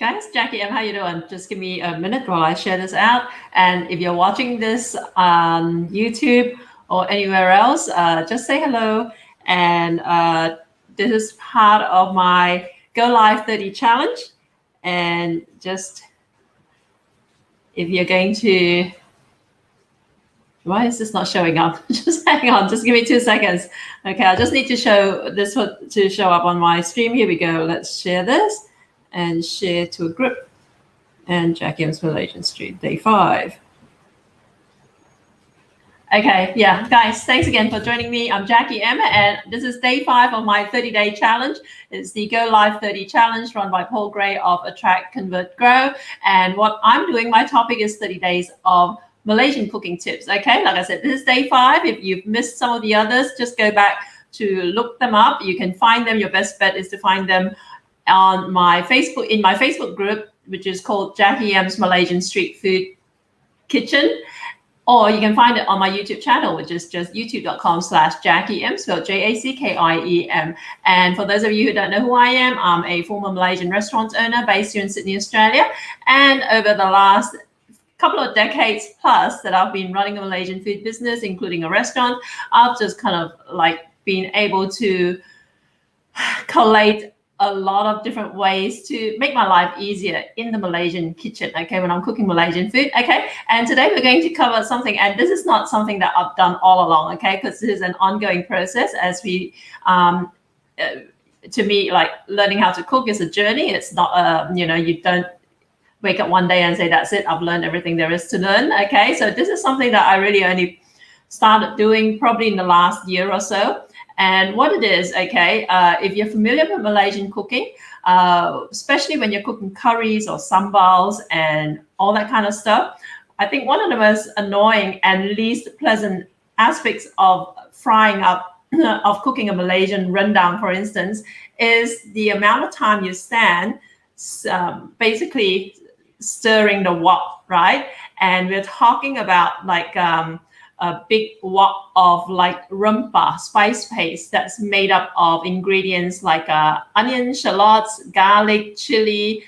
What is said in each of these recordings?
Guys, Jackie M, how you doing? Just give me a minute while I share this out. And if you're watching this on YouTube or anywhere else, just say hello. And this is part of my Go Live 30 challenge. And just, if you're going to, why is this not showing up? Just hang on, just give me 2 seconds. Okay, I just need to show this to show up on my stream. Here we go. Let's share this and share to a group. And Jackie M's Malaysian Street, day 5. Okay, yeah, guys, thanks again for joining me. I'm Jackie M, and this is day 5 of my 30-day challenge. It's the Go Live 30 challenge run by Paul Gray of Attract, Convert, Grow. And what I'm doing, my topic is 30 days of Malaysian cooking tips. Okay, like I said, this is day 5. If you've missed some of the others, just go back to look them up. You can find them. Your best bet is to find them on my Facebook, in my Facebook group, which is called Jackie M's Malaysian Street Food Kitchen, or you can find it on my YouTube channel, which is just youtube.com/Jackie M, spelled JACKIEM. And for those of you who don't know who I am, I'm a former Malaysian restaurant owner based here in Sydney, Australia. And over the last couple of decades plus that I've been running a Malaysian food business, including a restaurant, I've just kind of like been able to collate a lot of different ways to make my life easier in the Malaysian kitchen, okay, when I'm cooking Malaysian food, okay? And today we're going to cover something, and this is not something that I've done all along, okay, because this is an ongoing process as we, to me, like learning how to cook is a journey. It's not, you don't wake up one day and say, that's it, I've learned everything there is to learn, okay? So this is something that I really only started doing probably in the last year or so. And what it is, okay, if you're familiar with Malaysian cooking, especially when you're cooking curries or sambals and all that kind of stuff, I think one of the most annoying and least pleasant aspects of frying up, of cooking a Malaysian rendang, for instance, is the amount of time you stand basically stirring the wok, right? And we're talking about like a big wok of like Rempah spice paste that's made up of ingredients like onion, shallots, garlic, chili,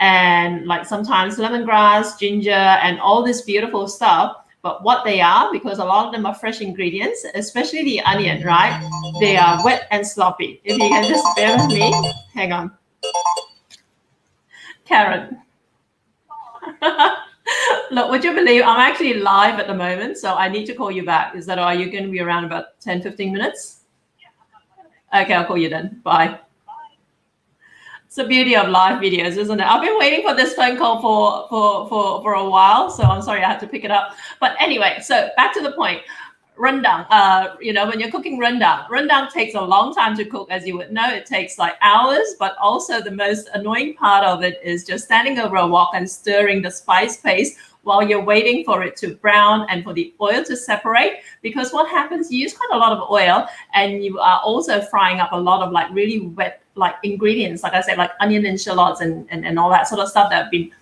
and like sometimes lemongrass, ginger, and all this beautiful stuff. But what they are, because a lot of them are fresh ingredients, especially the onion, right? They are wet and sloppy. If you can just bear with me, hang on. Karen. Look, would you believe I'm actually live at the moment, so I need to call you back. Is that all? Are you going to be around about 10, 15 minutes? Okay, I'll call you then. Bye. It's the beauty of live videos, isn't it? I've been waiting for this phone call for a while, so I'm sorry I had to pick it up. But anyway, so back to the point. Rendang, when you're cooking rendang takes a long time to cook, as you would know. It takes like hours, but also the most annoying part of it is just standing over a wok and stirring the spice paste while you're waiting for it to brown and for the oil to separate. Because what happens, you use quite a lot of oil, and you are also frying up a lot of like really wet like ingredients, like I said, like onion and shallots and all that sort of stuff that have been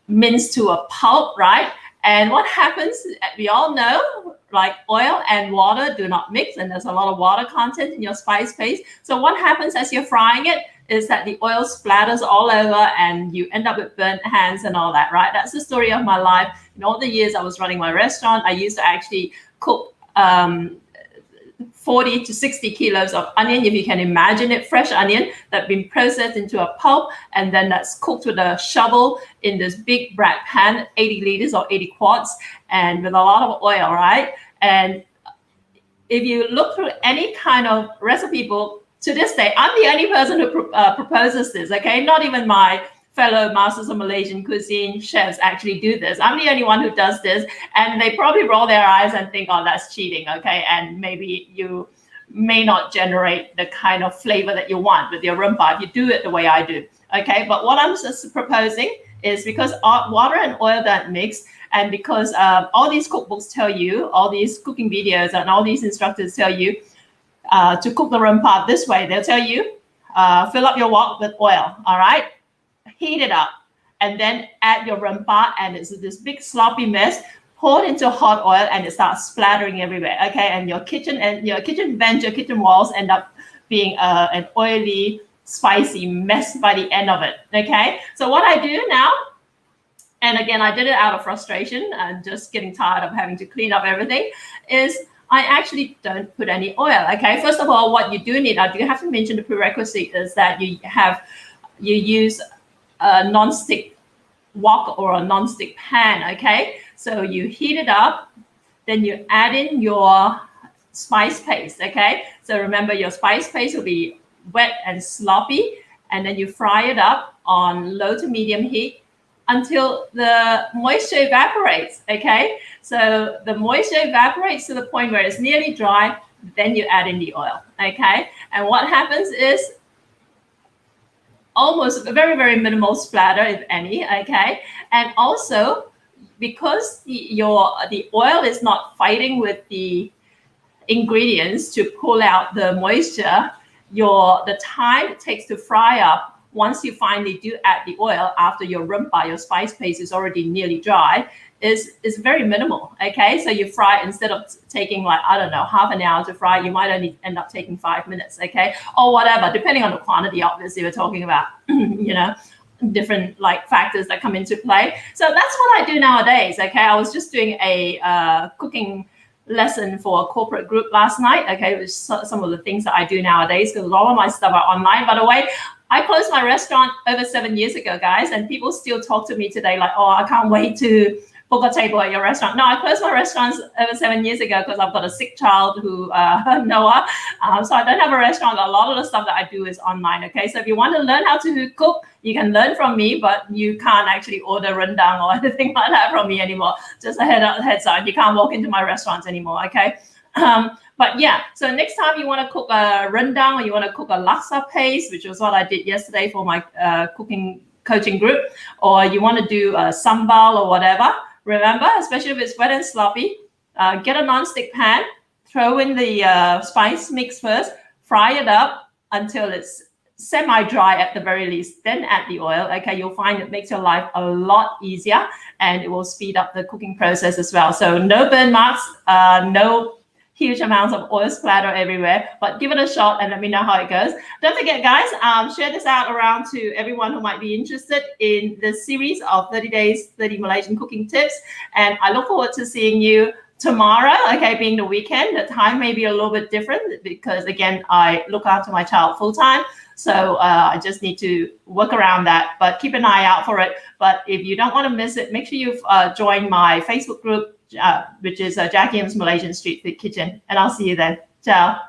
minced to a pulp, right? And what happens, we all know, like oil and water do not mix, and there's a lot of water content in your spice paste. So what happens as you're frying it is that the oil splatters all over and you end up with burnt hands and all that, right? That's the story of my life. In all the years I was running my restaurant, I used to actually cook 40 to 60 kilos of onion, if you can imagine it, fresh onion that's been processed into a pulp, and then that's cooked with a shovel in this big brack pan, 80 liters or 80 quarts, and with a lot of oil, right? And if you look through any kind of recipe book, to this day, I'm the only person who proposes this, okay? Not even my fellow masters of Malaysian cuisine chefs actually do this. I'm the only one who does this, and they probably roll their eyes and think, oh, that's cheating, okay? And maybe you may not generate the kind of flavor that you want with your rempah if you do it the way I do, okay? But what I'm just proposing is, because water and oil don't mix, and because all these cookbooks tell you, all these cooking videos and all these instructors tell you to cook the rempah this way. They'll tell you, fill up your wok with oil, all right? Heat it up, and then add your rempah, and it's this big sloppy mess. Pour it into hot oil, and it starts splattering everywhere. Okay, and your kitchen bench, your kitchen walls end up being an oily spicy mess by the end of it. Okay, so what I do now, and again, I did it out of frustration and just getting tired of having to clean up everything, is I actually don't put any oil. Okay, first of all, what you do need, I do have to mention the prerequisite is that you use a non-stick wok or a non-stick pan. Okay, so you heat it up, then you add in your spice paste. Okay, so remember your spice paste will be wet and sloppy, and then you fry it up on low to medium heat until the moisture evaporates. Okay, so the moisture evaporates to the point where it's nearly dry, then you add in the oil. Okay, and what happens is almost a very, very minimal splatter, if any. Okay, and also because the oil is not fighting with the ingredients to pull out the moisture, the time it takes to fry up once you finally do add the oil after your rempah, your spice paste is already nearly dry, is very minimal. Okay, so you fry, instead of taking like, I don't know, half an hour to fry, you might only end up taking 5 minutes. Okay, or whatever, depending on the quantity. Obviously, we're talking about you know, different like factors that come into play. So that's what I do nowadays. Okay, I was just doing a cooking lesson for a corporate group last night. Okay, which some of the things that I do nowadays, because all of my stuff are online. By the way, I closed my restaurant over 7 years ago, guys, and people still talk to me today like, oh, I can't wait to book a table at your restaurant. No, I closed my restaurants over 7 years ago because I've got a sick child who, Noah. So I don't have a restaurant. A lot of the stuff that I do is online. Okay, so if you want to learn how to cook, you can learn from me, but you can't actually order rendang or anything like that from me anymore. Just a heads up, you can't walk into my restaurants anymore. Okay. But yeah, so next time you want to cook a rendang or you want to cook a laksa paste, which was what I did yesterday for my cooking coaching group, or you want to do a sambal or whatever, remember, especially if it's wet and sloppy, get a non-stick pan, throw in the spice mix first, fry it up until it's semi-dry at the very least, then add the oil. Okay, you'll find it makes your life a lot easier and it will speed up the cooking process as well. So no burn marks, no huge amounts of oil splatter everywhere, but give it a shot and let me know how it goes. Don't forget, guys, share this out around to everyone who might be interested in this series of 30 days, 30 Malaysian cooking tips. And I look forward to seeing you tomorrow. Okay, being the weekend, the time may be a little bit different because, again, I look after my child full time. So I just need to work around that, but keep an eye out for it. But if you don't want to miss it, make sure you've joined my Facebook group, which is Jackie M's Malaysian Street Food Kitchen. And I'll see you then. Ciao.